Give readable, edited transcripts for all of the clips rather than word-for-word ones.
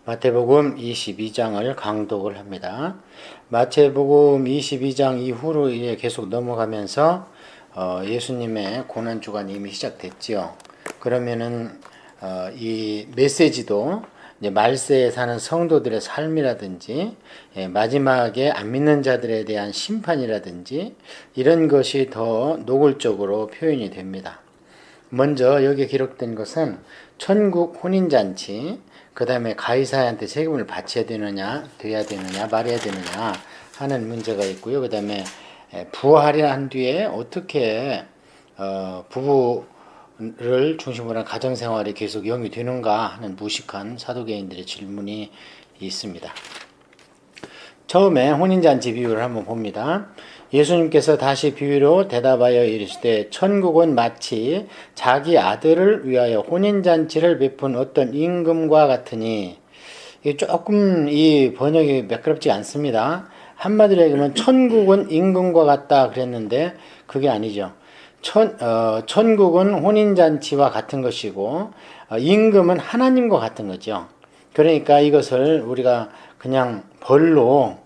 마태복음 22장을 강독을 합니다. 마태복음 22장 이후로 이제 계속 넘어가면서 예수님의 고난주간이 이미 시작됐죠. 그러면은 이 메시지도 이제 말세에 사는 성도들의 삶이라든지 마지막에 안 믿는 자들에 대한 심판이라든지 이런 것이 더 노골적으로 표현이 됩니다. 먼저 여기에 기록된 것은 천국 혼인잔치, 그 다음에 가이사야한테 세금을 바쳐야 되느냐, 돼야 되느냐, 말해야 되느냐 하는 문제가 있고요. 그 다음에 부활한 뒤에 어떻게 부부를 중심으로 한 가정생활이 계속 영위되는가 하는 무식한 사두개인들의 질문이 있습니다. 처음에 혼인잔치 비유를 한번 봅니다. 예수님께서 다시 비유로 대답하여 이르시되 천국은 마치 자기 아들을 위하여 혼인잔치를 베푼 어떤 임금과 같으니, 조금 이 번역이 매끄럽지 않습니다. 한마디로 얘기하면 천국은 임금과 같다 그랬는데 그게 아니죠. 천국은 혼인잔치와 같은 것이고 임금은 하나님과 같은 거죠. 그러니까 이것을 우리가 그냥 벌로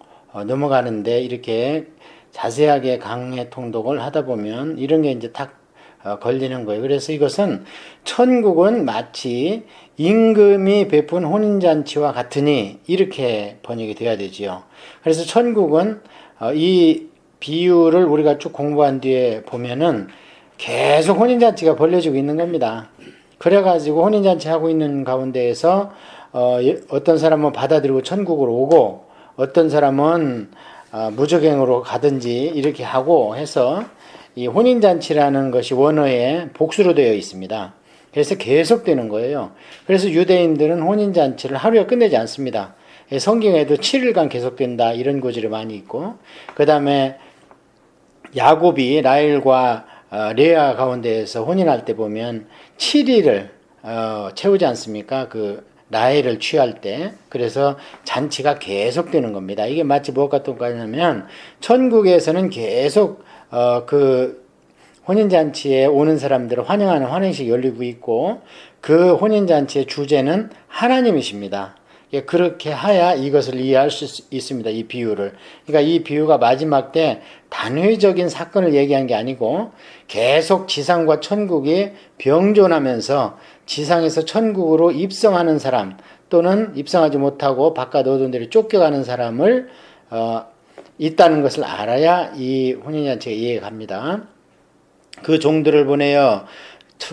넘어가는데 이렇게 자세하게 강해 통독을 하다 보면 이런 게 이제 딱 걸리는 거예요. 그래서 이것은 천국은 마치 임금이 베푼 혼인잔치와 같으니 이렇게 번역이 돼야 되지요. 그래서 천국은 이 비유를 우리가 쭉 공부한 뒤에 보면은 계속 혼인잔치가 벌려지고 있는 겁니다. 그래가지고 혼인잔치 하고 있는 가운데에서 어떤 사람은 받아들이고 천국으로 오고 어떤 사람은 무적행으로 가든지 이렇게 하고 해서 이 혼인잔치라는 것이 원어에 복수로 되어 있습니다. 그래서 계속되는 거예요. 그래서 유대인들은 혼인잔치를 하루에 끝내지 않습니다. 성경에도 7일간 계속된다 이런 구절이 많이 있고, 그 다음에 야곱이 라헬과 레아 가운데에서 혼인할 때 보면 7일을 채우지 않습니까? 그 라헬을 취할 때. 그래서 잔치가 계속되는 겁니다. 이게 마치 무엇과 똑같냐면 천국에서는 계속 그 혼인잔치에 오는 사람들을 환영하는 환영식이 열리고 있고 그 혼인잔치의 주제는 하나님이십니다. 그렇게 하야 이것을 이해할 수 있습니다. 이 비유를. 그러니까 이 비유가 마지막 때 단회적인 사건을 얘기한 게 아니고 계속 지상과 천국이 병존하면서 지상에서 천국으로 입성하는 사람 또는 입성하지 못하고 바깥 어두운 데로 쫓겨가는 사람을 있다는 것을 알아야 이 혼인잔치가 이해가 갑니다. 그 종들을 보내어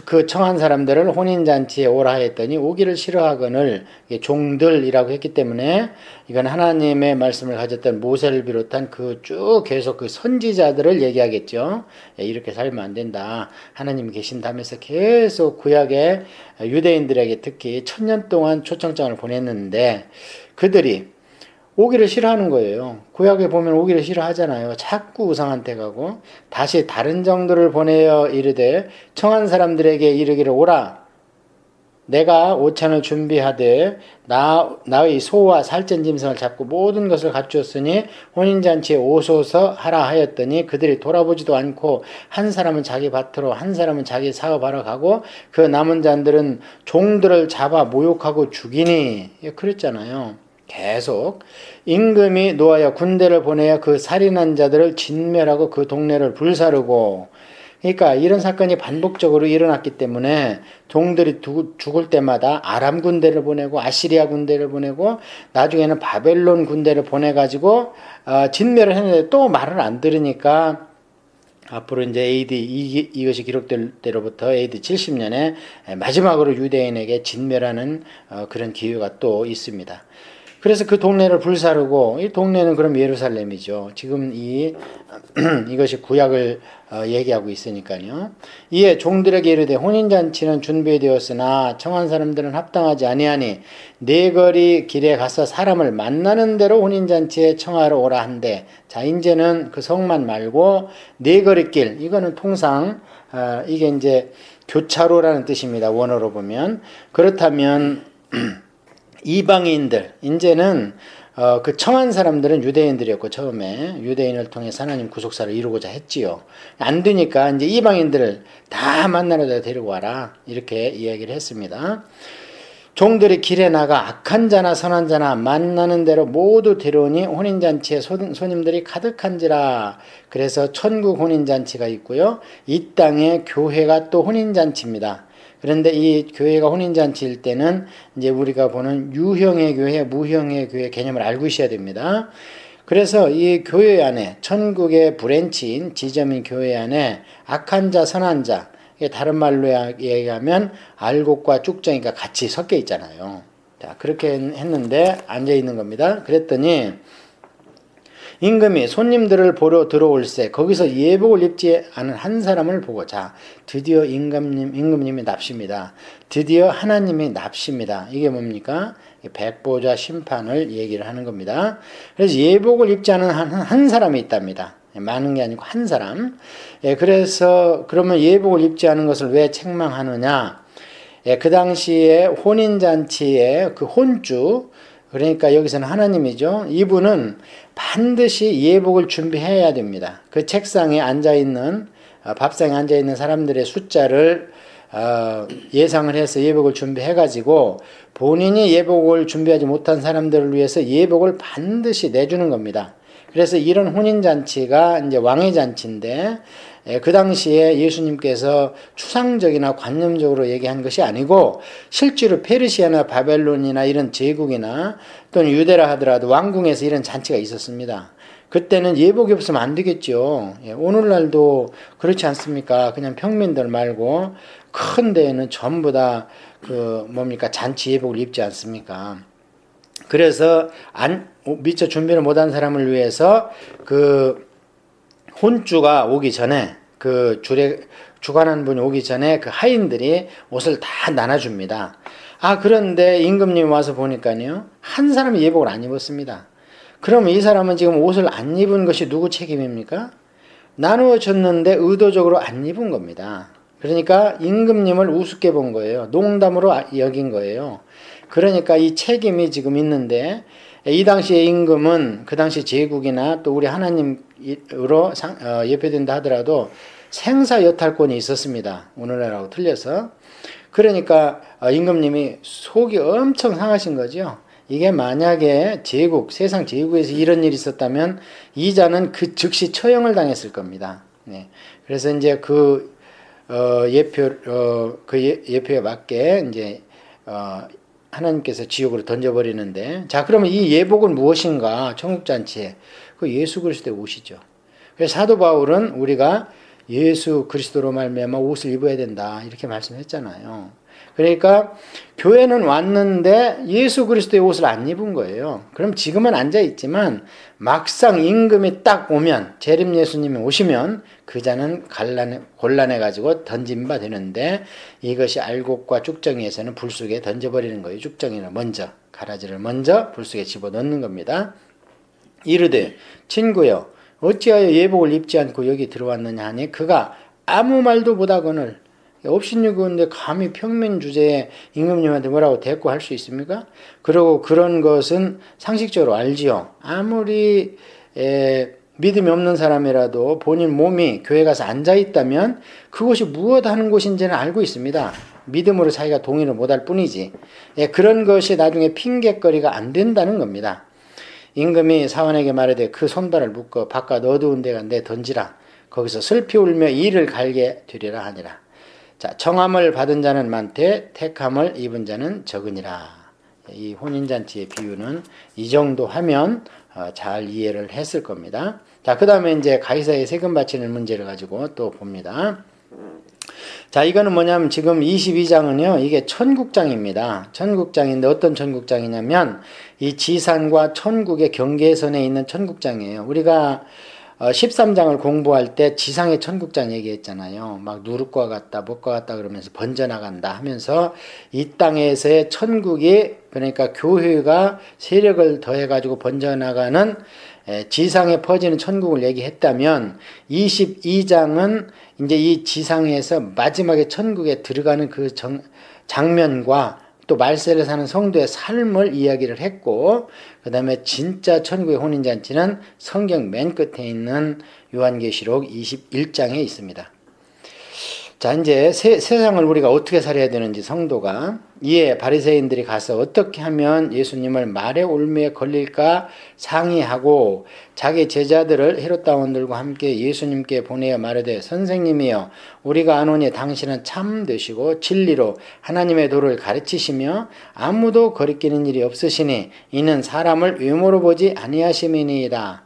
그 청한 사람들을 혼인잔치에 오라 했더니 오기를 싫어하거늘, 종들이라고 했기 때문에 이건 하나님의 말씀을 가졌던 모세를 비롯한 그 쭉 계속 그 선지자들을 얘기하겠죠. 이렇게 살면 안 된다. 하나님이 계신다면서 계속 구약의 유대인들에게 특히 1000년 동안 초청장을 보냈는데 그들이 오기를 싫어하는 거예요. 구약에 보면 오기를 싫어하잖아요. 자꾸 우상한테 가고 다시 다른 정도를 보내어 이르되 청한 사람들에게 이르기를 오라. 내가 오찬을 준비하되 나의 소와 살찐 짐승을 잡고 모든 것을 갖추었으니 혼인잔치에 오소서 하라 하였더니 그들이 돌아보지도 않고 한 사람은 자기 밭으로 한 사람은 자기 사업하러 가고 그 남은 자들은 종들을 잡아 모욕하고 죽이니, 그랬잖아요. 계속 임금이 노하여 군대를 보내어 그 살인한 자들을 진멸하고 그 동네를 불사르고, 그러니까 이런 사건이 반복적으로 일어났기 때문에 종들이 죽을 때마다 아람 군대를 보내고 아시리아 군대를 보내고 나중에는 바벨론 군대를 보내가지고 진멸을 했는데 또 말을 안 들으니까 앞으로 이제 AD 이것이 기록될 때로부터 AD 70년에 마지막으로 유대인에게 진멸하는 그런 기회가 또 있습니다. 그래서 그 동네를 불사르고, 이 동네는 그럼 예루살렘이죠. 지금 이것이 구약을 얘기하고 있으니까요. 이에 종들에게 이르되 혼인잔치는 준비되었으나 청한 사람들은 합당하지 아니하니 네 거리 길에 가서 사람을 만나는 대로 혼인잔치에 청하러 오라 한대. 자, 이제는 그 성만 말고 네 거리 길, 이거는 통상 이게 이제 교차로라는 뜻입니다. 원어로 보면. 그렇다면 이방인들, 이제는 그 청한 사람들은 유대인들이었고 처음에 유대인을 통해서 하나님 구속사를 이루고자 했지요. 안 되니까 이제 이방인들을 다 만나러 데리고 와라 이렇게 이야기를 했습니다. 종들이 길에 나가 악한 자나 선한 자나 만나는 대로 모두 데려오니 혼인잔치에 손님들이 가득한지라. 그래서 천국 혼인잔치가 있고요. 이 땅에 교회가 또 혼인잔치입니다. 그런데 이 교회가 혼인잔치일 때는 이제 우리가 보는 유형의 교회, 무형의 교회 개념을 알고 있어야 됩니다. 그래서 이 교회 안에 천국의 브랜치인 지점인 교회 안에 악한 자, 선한 자, 다른 말로 얘기하면 알곡과 쭉정이가 같이 섞여 있잖아요. 자, 그렇게 했는데 앉아 있는 겁니다. 그랬더니 임금이 손님들을 보러 들어올세 거기서 예복을 입지 않은 한 사람을 보고, 자, 드디어 임금님이 납십니다. 드디어 하나님이 납십니다. 이게 뭡니까? 백보자 심판을 얘기를 하는 겁니다. 그래서 예복을 입지 않은 한 사람이 있답니다. 많은 게 아니고 한 사람. 그래서 그러면 예복을 입지 않은 것을 왜 책망하느냐? 그 당시에 혼인잔치의 그 혼주, 그러니까 여기서는 하나님이죠. 이분은 반드시 예복을 준비해야 됩니다. 그 책상에 앉아있는, 밥상에 앉아있는 사람들의 숫자를 예상을 해서 예복을 준비해가지고 본인이 예복을 준비하지 못한 사람들을 위해서 예복을 반드시 내주는 겁니다. 그래서 이런 혼인잔치가 이제 왕의 잔치인데, 그 당시에 예수님께서 추상적이나 관념적으로 얘기한 것이 아니고 실제로 페르시아나 바벨론이나 이런 제국이나 또는 유대라 하더라도 왕궁에서 이런 잔치가 있었습니다. 그때는 예복이 없으면 안 되겠죠. 오늘날도 그렇지 않습니까? 그냥 평민들 말고 큰 데에는 전부 다 잔치 예복을 입지 않습니까? 그래서 미처 준비를 못한 사람을 위해서 그 혼주가 오기 전에, 그 주관한 분이 오기 전에 그 하인들이 옷을 다 나눠줍니다. 그런데 임금님이 와서 보니까요, 한 사람이 예복을 안 입었습니다. 그러면 이 사람은 지금 옷을 안 입은 것이 누구 책임입니까? 나누어졌는데 의도적으로 안 입은 겁니다. 그러니까 임금님을 우습게 본 거예요. 농담으로 여긴 거예요. 그러니까 이 책임이 지금 있는데, 이 당시의 임금은 그 당시 제국이나 또 우리 하나님으로 예표된다 하더라도 생사 여탈권이 있었습니다. 오늘날하고 틀려서. 그러니까 임금님이 속이 엄청 상하신 거죠. 이게 만약에 세상 제국에서 이런 일이 있었다면 이자는 그 즉시 처형을 당했을 겁니다. 네. 그래서 이제 예표에 맞게 이제 하나님께서 지옥으로 던져버리는데, 자, 그러면 이 예복은 무엇인가? 천국잔치에 그 예수 그리스도의 옷이죠. 그래서 사도 바울은 우리가 예수 그리스도로 말미암아 옷을 입어야 된다 이렇게 말씀했잖아요. 그러니까 교회는 왔는데 예수 그리스도의 옷을 안 입은 거예요. 그럼 지금은 앉아 있지만 막상 임금이 딱 오면, 재림 예수님이 오시면 그 자는 곤란해 가지고 던진 바 되는데, 이것이 알곡과 쭉정이에서는 불 속에 던져버리는 거예요. 쭉정이를 먼저, 가라지를 먼저 불 속에 집어넣는 겁니다. 이르되 친구여 어찌하여 예복을 입지 않고 여기 들어왔느냐 하니, 그가 아무 말도 못하거늘, 업신여구인데 감히 평민 주제에 임금님한테 뭐라고 대꾸할 수 있습니까? 그리고 그런 것은 상식적으로 알지요. 아무리 믿음이 없는 사람이라도 본인 몸이 교회 가서 앉아있다면 그것이 무엇 하는 곳인지는 알고 있습니다. 믿음으로 자기가 동의를 못할 뿐이지. 그런 것이 나중에 핑계거리가 안 된다는 겁니다. 임금이 사원에게 말하되 그 손발을 묶어 바깥 어두운 데가 내 던지라. 거기서 슬피 울며 이를 갈게 되리라 하니라. 자, 청함을 받은 자는 많되 택함을 입은 자는 적으니라. 이 혼인잔치의 비유는 이 정도 하면 잘 이해를 했을 겁니다. 자, 그 다음에 이제 가이사의 세금 바치는 문제를 가지고 또 봅니다. 자, 이거는 뭐냐면 지금 22장은요, 이게 천국장입니다. 천국장인데 어떤 천국장이냐면 이 지산과 천국의 경계선에 있는 천국장이에요. 우리가 13장을 공부할 때 지상의 천국장 얘기했잖아요. 막 누룩과 같다, 목과 같다 그러면서 번져나간다 하면서 이 땅에서의 천국이, 그러니까 교회가 세력을 더해가지고 번져나가는 지상에 퍼지는 천국을 얘기했다면, 22장은 이제 이 지상에서 마지막에 천국에 들어가는 그 장면과 또 말세를 사는 성도의 삶을 이야기를 했고, 그 다음에 진짜 천국의 혼인잔치는 성경 맨 끝에 있는 요한계시록 21장에 있습니다. 자, 이제 세상을 우리가 어떻게 살아야 되는지 성도가 이에 바리새인들이 가서 어떻게 하면 예수님을 말의 올무에 걸릴까 상의하고 자기 제자들을 헤롯 당원들과 함께 예수님께 보내어 말하되 선생님이여 우리가 아노니 당신은 참 되시고 진리로 하나님의 도를 가르치시며 아무도 거리끼는 일이 없으시니 이는 사람을 외모로 보지 아니하심이니이다.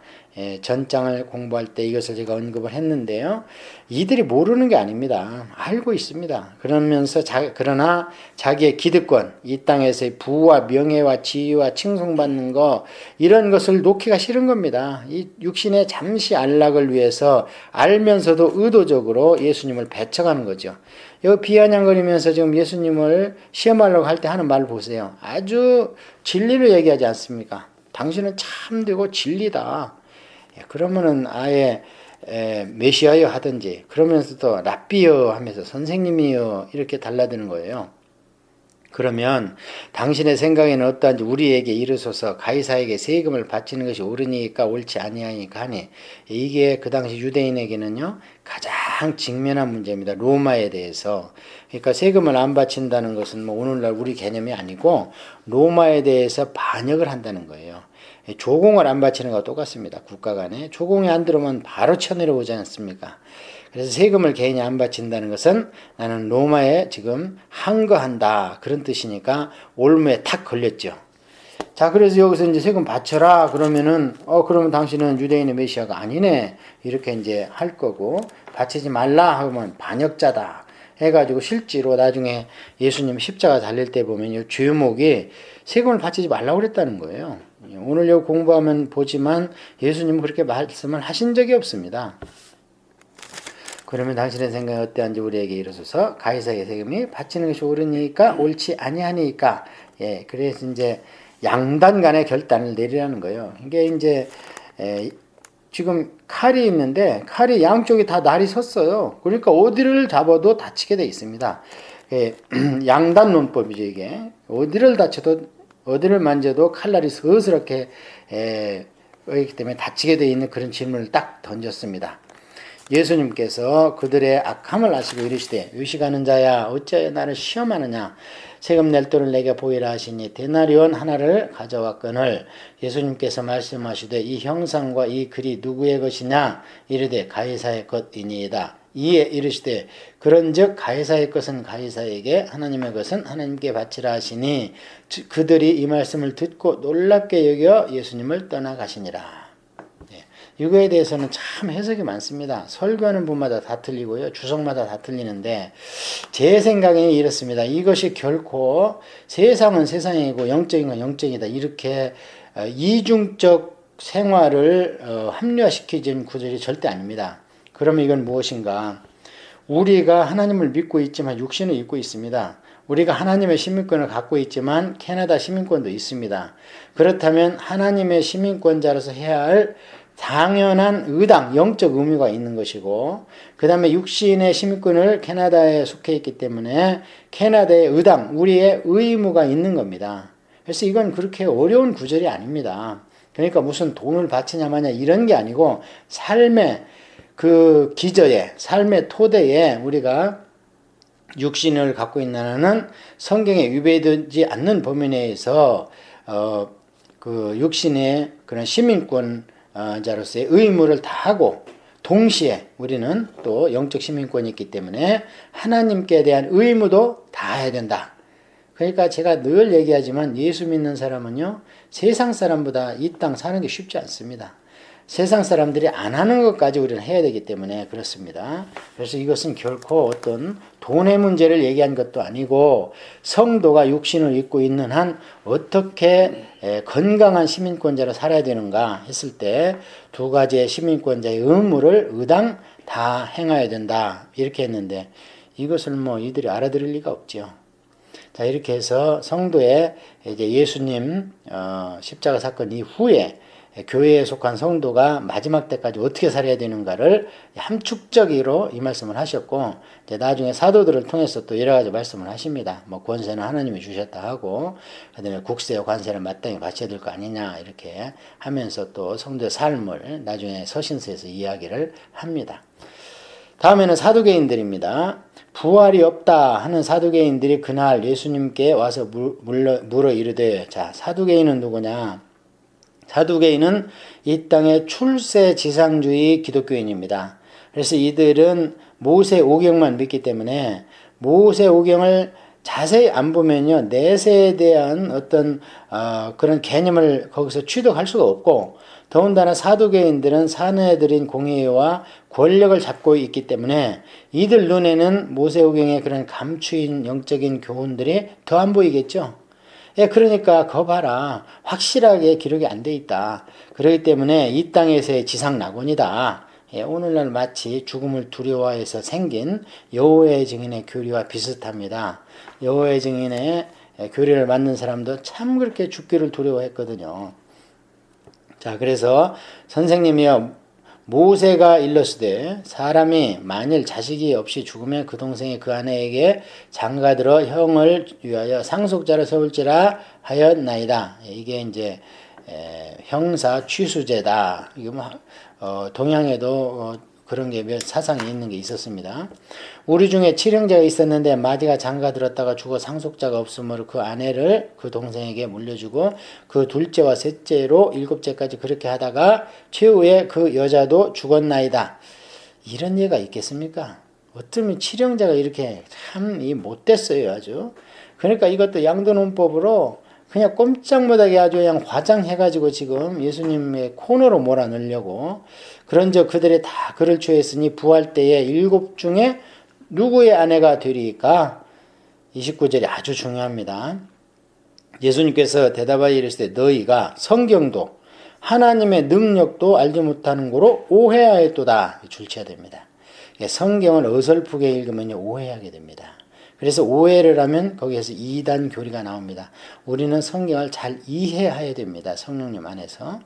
전장을 공부할 때 이것을 제가 언급을 했는데요. 이들이 모르는 게 아닙니다. 알고 있습니다. 그러면서 그러나 자기의 기득권, 이 땅에서의 부와 명예와 지위와 칭송받는 거 이런 것을 놓기가 싫은 겁니다. 이 육신의 잠시 안락을 위해서 알면서도 의도적으로 예수님을 배척하는 거죠. 여기 비아냥거리면서 지금 예수님을 시험하려고 할 때 하는 말 보세요. 아주 진리로 얘기하지 않습니까? 당신은 참되고 진리다. 그러면은 아예 메시아여 하든지 그러면서도 랍비여 하면서 선생님이여 이렇게 달라드는 거예요. 그러면 당신의 생각에는 어떠한지 우리에게 이르소서 가이사에게 세금을 바치는 것이 옳으니까 옳지 아니하니까 하니 이게 그 당시 유대인에게는요 가장 직면한 문제입니다. 로마에 대해서. 그러니까 세금을 안 바친다는 것은 뭐 오늘날 우리 개념이 아니고 로마에 대해서 반역을 한다는 거예요. 조공을 안 바치는 것과 똑같습니다. 국가 간에 조공이 안 들어오면 바로 쳐내려오지 않습니까? 그래서 세금을 개인이 안 바친다는 것은 나는 로마에 지금 항거한다 그런 뜻이니까 올무에 탁 걸렸죠. 자, 그래서 여기서 이제 세금 바쳐라 그러면은 그러면 당신은 유대인의 메시아가 아니네 이렇게 이제 할 거고 바치지 말라 하면 반역자다 해가지고 실제로 나중에 예수님 십자가 달릴 때 보면 이 죄목이 세금을 바치지 말라고 그랬다는 거예요. 오늘 여기 공부하면 보지만 예수님은 그렇게 말씀을 하신 적이 없습니다. 그러면 당신의 생각이 어떠한지 우리에게 이르소서 가이사의 세금이 바치는 것이 옳으니까 옳지 아니하니까 그래서 이제 양단 간의 결단을 내리라는 거예요. 이게 이제 지금 칼이 있는데 칼이 양쪽이 다 날이 섰어요. 그러니까 어디를 잡아도 다치게 돼 있습니다. 양단 논법이죠 이게. 어디를 만져도 칼날이 서스럽게 있기 때문에 다치게 되어 있는 그런 질문을 딱 던졌습니다. 예수님께서 그들의 악함을 아시고 이르시되 의식하는 자야 어찌하여 나를 시험하느냐 세금 낼 돈을 내게 보이라 하시니 데나리온 하나를 가져왔거늘 예수님께서 말씀하시되 이 형상과 이 글이 누구의 것이냐 이르되 가이사의 것이니이다. 이에 이르시되 그런즉 가이사의 것은 가이사에게 하나님의 것은 하나님께 바치라 하시니 그들이 이 말씀을 듣고 놀랍게 여겨 예수님을 떠나가시니라. 이거에 대해서는 참 해석이 많습니다. 설교하는 분마다 다 틀리고요. 주석마다 다 틀리는데 제 생각에는 이렇습니다. 이것이 결코 세상은 세상이고 영적인 건 영적이다. 이렇게 이중적 생활을 합리화시키는 구절이 절대 아닙니다. 그러면 이건 무엇인가? 우리가 하나님을 믿고 있지만 육신을 입고 있습니다. 우리가 하나님의 시민권을 갖고 있지만 캐나다 시민권도 있습니다. 그렇다면 하나님의 시민권자로서 해야 할 당연한 의당, 영적 의무가 있는 것이고 그 다음에 육신의 시민권을 캐나다에 속해 있기 때문에 캐나다의 의당, 우리의 의무가 있는 겁니다. 그래서 이건 그렇게 어려운 구절이 아닙니다. 그러니까 무슨 돈을 바치냐 마냐 이런 게 아니고 삶의 그 기저에, 삶의 토대에 우리가 육신을 갖고 있는 성경에 위배되지 않는 범위 내에서 그 육신의 그런 시민권 자로서의 의무를 다하고 동시에 우리는 또 영적 시민권이 있기 때문에 하나님께 대한 의무도 다해야 된다. 그러니까 제가 늘 얘기하지만 예수 믿는 사람은요 세상 사람보다 이 땅 사는 게 쉽지 않습니다. 세상 사람들이 안 하는 것까지 우리는 해야 되기 때문에 그렇습니다. 그래서 이것은 결코 어떤 돈의 문제를 얘기한 것도 아니고 성도가 육신을 입고 있는 한 어떻게 건강한 시민권자로 살아야 되는가 했을 때 두 가지의 시민권자의 의무를 의당 다 행해야 된다 이렇게 했는데 이것을 뭐 이들이 알아들을 리가 없죠. 자 이렇게 해서 성도의 이제 예수님 십자가 사건 이후에 교회에 속한 성도가 마지막 때까지 어떻게 살아야 되는가를 함축적으로 이 말씀을 하셨고 이제 나중에 사도들을 통해서 또 여러 가지 말씀을 하십니다. 뭐 권세는 하나님이 주셨다 하고 그다음에 국세와 관세를 마땅히 바쳐야 될 거 아니냐 이렇게 하면서 또 성도의 삶을 나중에 서신서에서 이야기를 합니다. 다음에는 사두개인들입니다. 부활이 없다 하는 사두개인들이 그날 예수님께 와서 물어 이르되, 자, 사두개인은 누구냐? 사두개인은 이 땅의 출세지상주의 기독교인입니다. 그래서 이들은 모세 오경만 믿기 때문에 모세 오경을 자세히 안 보면요, 내세에 대한 어떤 그런 개념을 거기서 취득할 수가 없고, 더군다나 사두개인들은 사내들인 공의와 권력을 잡고 있기 때문에 이들 눈에는 모세오경의 그런 감추인 영적인 교훈들이 더 안 보이겠죠. 예, 그러니까 거 봐라, 확실하게 기록이 안 돼 있다. 그렇기 때문에 이 땅에서의 지상 낙원이다. 예, 오늘날 마치 죽음을 두려워해서 생긴 여호와의 증인의 교리와 비슷합니다. 여호와의 증인의 교리를 맡는 사람도 참 그렇게 죽기를 두려워했거든요. 자, 그래서 선생님이요, 모세가 일렀으되 사람이 만일 자식이 없이 죽으면 그 동생이 그 아내에게 장가들어 형을 위하여 상속자를 세울지라 하였나이다. 이게 이제 형사 취수제다. 이거 뭐 동양에도 그런 게 몇 사상이 있는 게 있었습니다. 우리 중에 칠형제가 있었는데 마디가 장가 들었다가 죽어 상속자가 없으므로 그 아내를 그 동생에게 물려주고 그 둘째와 셋째로 일곱째까지 그렇게 하다가 최후에 그 여자도 죽었나이다. 이런 예가 있겠습니까? 어쩌면 칠형제가 이렇게 참 못됐어요, 아주. 그러니까 이것도 양도논법으로 그냥 꼼짝 못하게 아주 그냥 과장해가지고 지금 예수님의 코너로 몰아넣으려고. 그런즉 그들이 다 그를 취했으니 부활 때에 7 중에 누구의 아내가 되리까? 29절이 아주 중요합니다. 예수님께서 대답하여 이르시되 너희가 성경도 하나님의 능력도 알지 못하는 거로 오해하였도다. 줄쳐야 됩니다. 성경을 어설프게 읽으면 오해하게 됩니다. 그래서 오해를 하면 거기에서 이단 교리가 나옵니다. 우리는 성경을 잘 이해해야 됩니다. 성령님 안에서.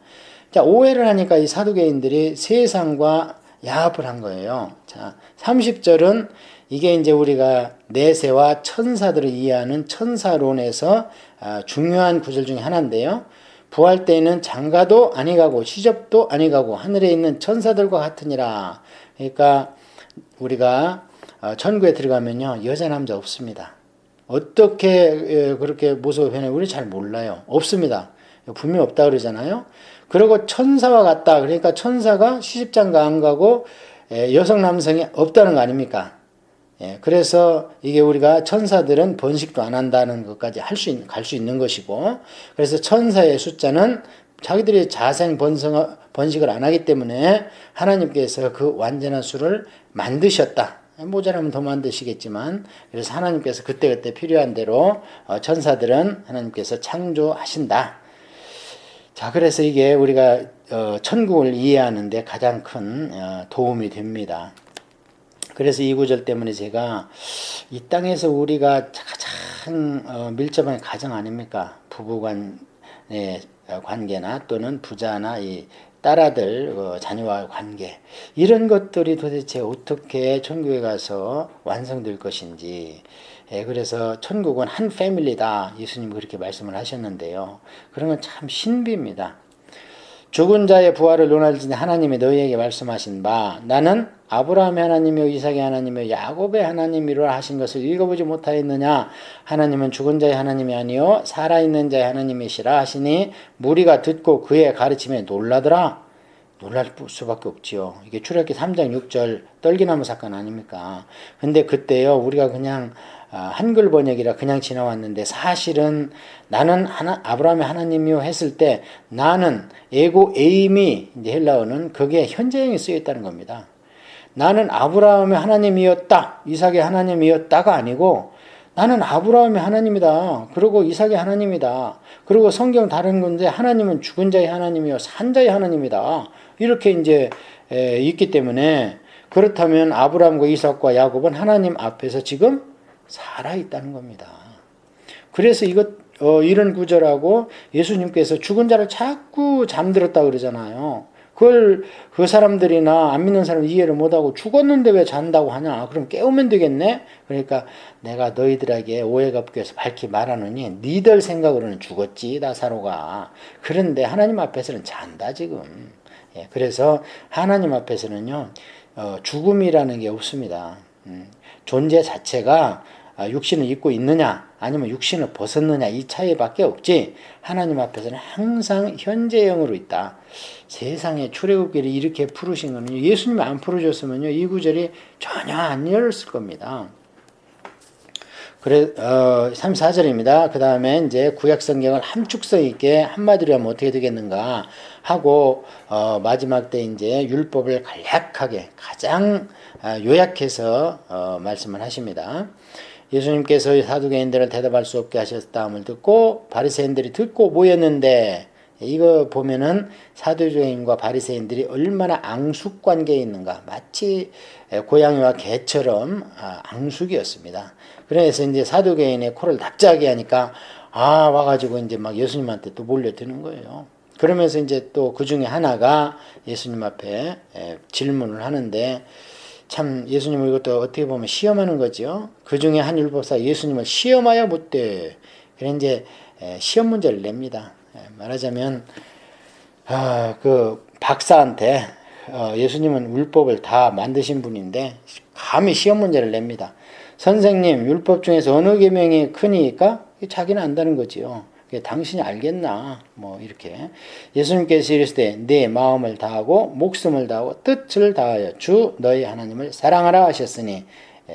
자, 오해를 하니까 이 사두개인들이 세상과 야합을 한 거예요. 자, 30절은 이게 이제 우리가 내세와 천사들을 이해하는 천사론에서 중요한 구절 중에 하나인데요. 부활 때에는 장가도 아니 가고 시접도 아니 가고 하늘에 있는 천사들과 같으니라. 그러니까 우리가 천국에 들어가면요, 여자 남자 없습니다. 어떻게 그렇게 모습을 변해요? 우리 잘 몰라요. 없습니다. 분명히 없다 그러잖아요. 그리고 천사와 같다. 그러니까 천사가 시집장가 안 가고 여성 남성이 없다는 거 아닙니까? 그래서 이게 우리가 천사들은 번식도 안 한다는 것까지 갈 수 있는 것이고, 그래서 천사의 숫자는 자기들이 자생 번식을 안 하기 때문에 하나님께서 그 완전한 수를 만드셨다. 모자라면 더 만드시겠지만, 그래서 하나님께서 그때그때 필요한 대로 천사들은 하나님께서 창조하신다. 자, 그래서 이게 우리가 천국을 이해하는데 가장 큰 도움이 됩니다. 그래서 이 구절 때문에 제가 이 땅에서 우리가 가장 밀접한 가정 아닙니까? 부부간의 관계나 또는 부자나 이 딸아들 자녀와의 관계, 이런 것들이 도대체 어떻게 천국에 가서 완성될 것인지. 그래서 천국은 한 패밀리다, 예수님이 그렇게 말씀을 하셨는데요. 그런 건 참 신비입니다. 죽은 자의 부활을 논할지니 하나님이 너희에게 말씀하신 바 나는 아브라함의 하나님이요 이삭의 하나님이요 야곱의 하나님이라 하신 것을 읽어보지 못하였느냐. 하나님은 죽은 자의 하나님이 아니요 살아있는 자의 하나님이시라 하시니 무리가 듣고 그의 가르침에 놀라더라. 놀랄 수밖에 없지요. 이게 출애굽기 3장 6절 떨기나무 사건 아닙니까? 근데 그때요, 우리가 그냥 한글 번역이라 그냥 지나왔는데, 사실은 나는 아브라함의 하나님이요 했을 때 나는 에고 에임이 이제 헬라어는 그게 현재형이 쓰여 있다는 겁니다. 나는 아브라함의 하나님이었다, 이삭의 하나님이었다가 아니고 나는 아브라함의 하나님이다. 그리고 이삭의 하나님이다. 그리고 성경 다른 건데 하나님은 죽은 자의 하나님이요 산 자의 하나님이다. 이렇게 이제 있기 때문에, 그렇다면 아브라함과 이삭과 야곱은 하나님 앞에서 지금 살아 있다는 겁니다. 그래서 이런 구절하고 예수님께서 죽은 자를 자꾸 잠들었다 그러잖아요. 그걸 그 사람들이나 안 믿는 사람이 이해를 못하고 죽었는데 왜 잔다고 하냐? 그럼 깨우면 되겠네? 그러니까 내가 너희들에게 오해가 없게 해서 밝히 말하노니 니들 생각으로는 죽었지 나사로가. 그런데 하나님 앞에서는 잔다 지금. 그래서 하나님 앞에서는요 죽음이라는 게 없습니다. 존재 자체가 육신을 입고 있느냐 아니면 육신을 벗었느냐 이 차이밖에 없지 하나님 앞에서는 항상 현재형으로 있다. 세상에 출애굽기를 이렇게 풀으신 거는 예수님이 안 풀어줬으면요 이 구절이 전혀 안 열렸을 겁니다. 그래 34절입니다. 그 다음에 이제 구약 성경을 함축성 있게 한마디로 하면 어떻게 되겠는가 하고 마지막 때 이제 율법을 간략하게 가장 요약해서 말씀을 하십니다. 예수님께서 사두개인들을 대답할 수 없게 하셨다함을 듣고 바리새인들이 듣고 모였는데 이거 보면은 사두개인과 바리새인들이 얼마나 앙숙 관계에 있는가 마치 고양이와 개처럼 앙숙이었습니다. 그래서 이제 사두개인의 코를 납작하게 하니까 와가지고 이제 막 예수님한테 또 몰려드는 거예요. 그러면서 이제 또 그 중에 하나가 예수님 앞에 질문을 하는데 참 예수님을 이것도 어떻게 보면 시험하는 거죠. 그 중에 한 율법사 예수님을 시험하여 묻되 그래 이제 시험 문제를 냅니다. 말하자면 그 박사한테 예수님은 율법을 다 만드신 분인데 감히 시험 문제를 냅니다. 선생님 율법 중에서 어느 계명이 크니까 자기는 안다는 거지요. 당신이 알겠나 뭐 이렇게 예수님께서 이르시되 내 마음을 다하고 목숨을 다하고 뜻을 다하여 주 너희 하나님을 사랑하라 하셨으니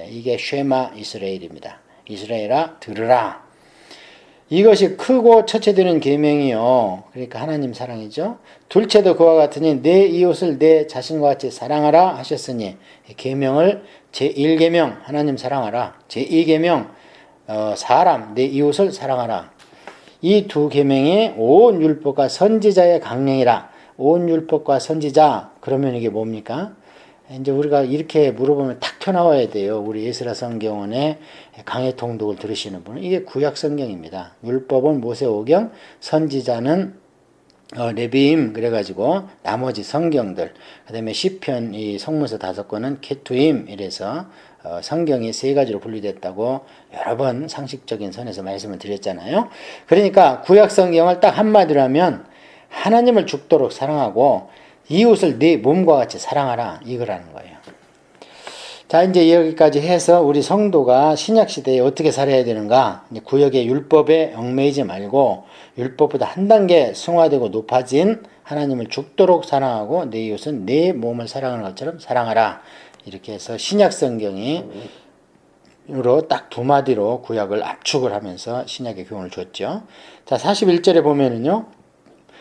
이게 쉐마 이스라엘입니다. 이스라엘아 들으라. 이것이 크고 첫째 되는 계명이요. 그러니까 하나님 사랑이죠. 둘째도 그와 같으니 내 이웃을 내 자신과 같이 사랑하라 하셨으니 계명을 제1계명 하나님 사랑하라. 제2계명 사람 내 이웃을 사랑하라. 이 두 계명이 온 율법과 선지자의 강령이라. 온 율법과 선지자 그러면 이게 뭡니까? 이제 우리가 이렇게 물어보면 탁 튀어나와야 돼요. 우리 에스라 성경원의 강해 통독을 들으시는 분은 이게 구약 성경입니다. 율법은 모세오경, 선지자는 레비임 그래가지고 나머지 성경들 그다음에 시편 이 성문서 5권은 케투임 이래서 성경이 3가지로 분리됐다고 여러 번 상식적인 선에서 말씀을 드렸잖아요. 그러니까 구약 성경을 딱 한마디로 하면 하나님을 죽도록 사랑하고 이웃을 네 몸과 같이 사랑하라 이거라는 거예요. 자 이제 여기까지 해서 우리 성도가 신약시대에 어떻게 살아야 되는가 구약의 율법에 얽매이지 말고 율법보다 한 단계 승화되고 높아진 하나님을 죽도록 사랑하고 내 이웃은 내 몸을 사랑하는 것처럼 사랑하라 이렇게 해서 신약성경이 으로 딱 2마디로 구약을 압축을 하면서 신약의 교훈을 줬죠. 자 41절에 보면은요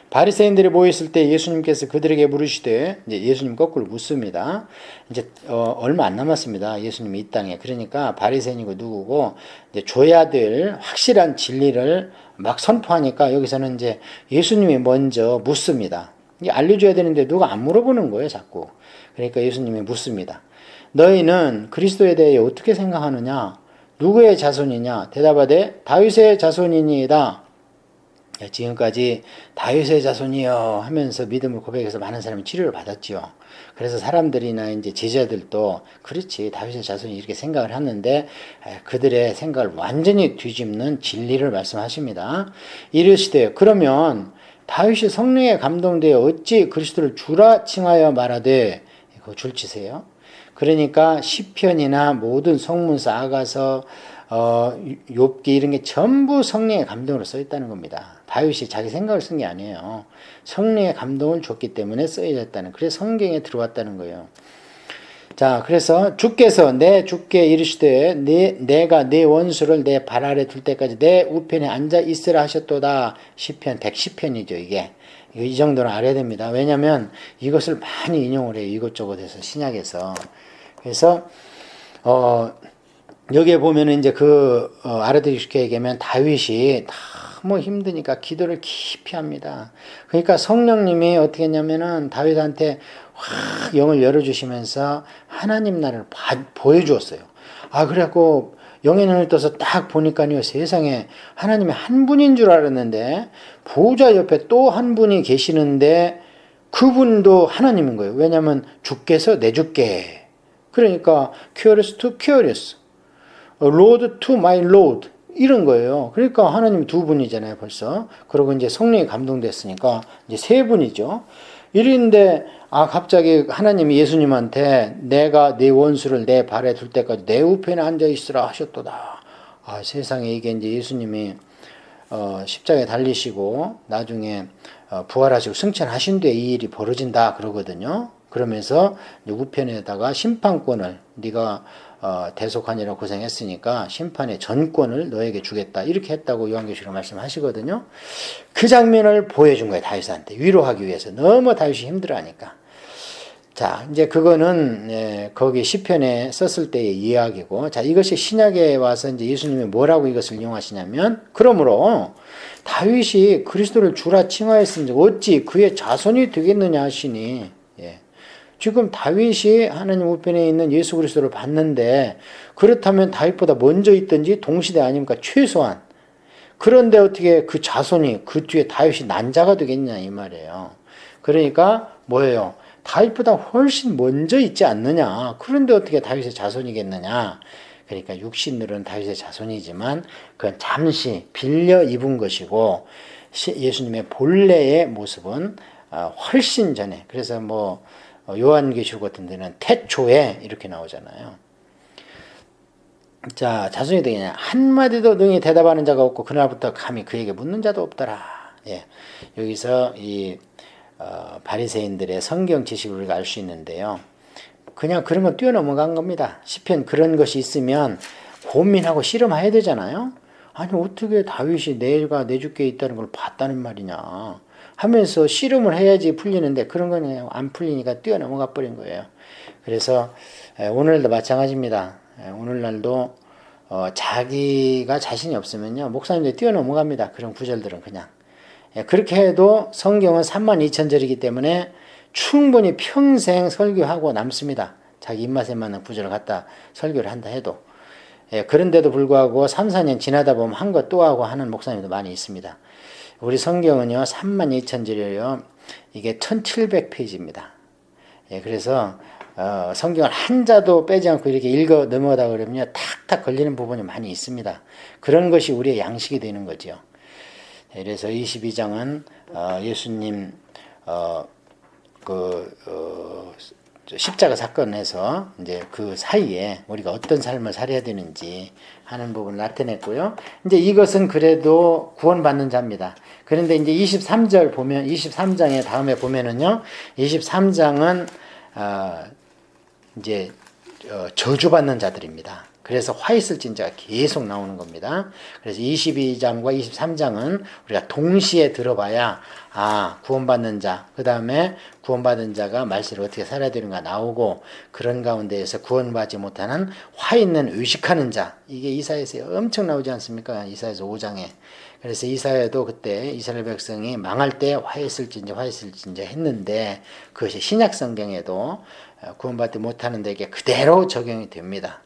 바리새인들이 모였을 때 예수님께서 그들에게 물으시되 이제 예수님 거꾸로 묻습니다. 이제 얼마 안 남았습니다. 예수님이 이 땅에. 그러니까 바리새인이고 누구고 이제 줘야 될 확실한 진리를 막 선포하니까 여기서는 이제 예수님이 먼저 묻습니다. 이게 알려줘야 되는데 누가 안 물어보는 거예요, 자꾸. 그러니까 예수님이 묻습니다. 너희는 그리스도에 대해 어떻게 생각하느냐? 누구의 자손이냐? 대답하되 다윗의 자손이니이다. 지금까지 다윗의 자손이여 하면서 믿음을 고백해서 많은 사람이 치료를 받았지요. 그래서 사람들이나 이제 제자들도 그렇지 다윗의 자손이 이렇게 생각을 하는데 그들의 생각을 완전히 뒤집는 진리를 말씀하십니다. 이르시되 그러면 다윗이 성령에 감동되어 어찌 그리스도를 주라 칭하여 말하되 그거 줄치세요. 그러니까 시편이나 모든 성문서 아가서 욥기 이런 게 전부 성령의 감동으로 써 있다는 겁니다. 다윗이 자기 생각을 쓴 게 아니에요. 성령의 감동을 줬기 때문에 쓰여졌다는 그래서 성경에 들어왔다는 거예요. 자 그래서 주께서 내 주께 이르시되 내가 내 원수를 내 발 아래 둘 때까지 내 우편에 앉아 있으라 하셨도다. 시편 110편이죠 이게. 이 정도는 알아야 됩니다. 왜냐하면 이것을 많이 인용을 해요. 이것저것 해서 신약에서. 그래서 여기에 보면은 이제 알아듣기 쉽게 얘기하면 다윗이 너무 힘드니까 기도를 깊이 합니다. 그러니까 성령님이 어떻게 했냐면은 다윗한테 확 영을 열어주시면서 하나님 나라를 보여주었어요. 그래갖고 영의 눈을 떠서 딱 보니까요 세상에 하나님이 한 분인 줄 알았는데 보좌 옆에 또 한 분이 계시는데 그분도 하나님인 거예요. 왜냐하면 주께서 내 주께 그러니까 curious to curious Lord to my Lord 이런 거예요. 그러니까 하나님 2분이잖아요 벌써. 그리고 이제 성령이 감동됐으니까 이제 3분이죠. 이랬는데 갑자기 하나님이 예수님한테 내가 네 원수를 내 발에 둘 때까지 내 우편에 앉아 있으라 하셨도다. 세상에 이게 이제 예수님이 십자가에 달리시고 나중에 부활하시고 승천하신 뒤에 이 일이 벌어진다 그러거든요. 그러면서 우편에다가 심판권을 네가 대속하느라 고생했으니까 심판의 전권을 너에게 주겠다 이렇게 했다고 요한계시록 말씀하시거든요. 그 장면을 보여준 거예요. 다윗한테 위로하기 위해서. 너무 다윗이 힘들어하니까. 자, 이제 그거는 거기 시편에 썼을 때의 이야기고, 자, 이것이 신약에 와서 이제 예수님이 뭐라고 이것을 이용하시냐면, 그러므로 다윗이 그리스도를 주라 칭하였으니 어찌 그의 자손이 되겠느냐 하시니, 지금 다윗이 하나님 우편에 있는 예수 그리스도를 봤는데, 그렇다면 다윗보다 먼저 있든지 동시대 아닙니까? 최소한. 그런데 어떻게 그 자손이 그 뒤에 다윗이 난자가 되겠냐 이 말이에요. 그러니까 뭐예요? 다윗보다 훨씬 먼저 있지 않느냐. 그런데 어떻게 다윗의 자손이겠느냐. 그러니까 육신으로는 다윗의 자손이지만 그건 잠시 빌려 입은 것이고 예수님의 본래의 모습은 훨씬 전에, 그래서 뭐 요한계시록 같은 데는 태초에 이렇게 나오잖아요. 자, 자손이 되겠냐. 한마디도 능히 대답하는 자가 없고 그날부터 감히 그에게 묻는 자도 없더라. 여기서 이 바리새인들의 성경 지식을 우리가 알 수 있는데요. 그냥 그런 건 뛰어넘어간 겁니다. 시편 그런 것이 있으면 고민하고 실험해야 되잖아요. 아니 어떻게 다윗이 내가 내 주께 있다는 걸 봤다는 말이냐 하면서 실험을 해야지 풀리는데 그런 건 안 풀리니까 뛰어넘어가 버린 거예요. 그래서 오늘도 마찬가지입니다. 오늘날도 자기가 자신이 없으면요 목사님들이 뛰어넘어갑니다. 그런 구절들은 그냥. 그렇게 해도 성경은 32,000절이기 때문에 충분히 평생 설교하고 남습니다. 자기 입맛에 맞는 구절을 갖다 설교를 한다 해도. 그런데도 불구하고 3, 4년 지나다 보면 한 것 또 하고 하는 목사님도 많이 있습니다. 우리 성경은요 32,000절이에요. 이게 1700페이지입니다. 그래서 성경을 한 자도 빼지 않고 이렇게 읽어 넘어가다 그러면요 탁탁 걸리는 부분이 많이 있습니다. 그런 것이 우리의 양식이 되는 거죠. 그래서 22장은 예수님 십자가 사건에서 이제 그 사이에 우리가 어떤 삶을 살아야 되는지 하는 부분을 나타냈고요. 이제 이것은 그래도 구원받는 자입니다. 그런데 이제 23절 보면 23장의 다음에 보면은요. 23장은 이제 저주받는 자들입니다. 그래서 화 있을 진자가 계속 나오는 겁니다. 그래서 22장과 23장은 우리가 동시에 들어봐야 구원받는 자, 그 다음에 구원받은 자가 말세를 어떻게 살아야 되는가 나오고 그런 가운데에서 구원받지 못하는 화 있는 의식하는 자, 이게 이사야에서 엄청 나오지 않습니까? 이사야서 5장에. 그래서 이사야도 그때 이스라엘 백성이 망할 때 화 있을진저 했는데 그것이 신약 성경에도 구원받지 못하는 데에게 그대로 적용이 됩니다.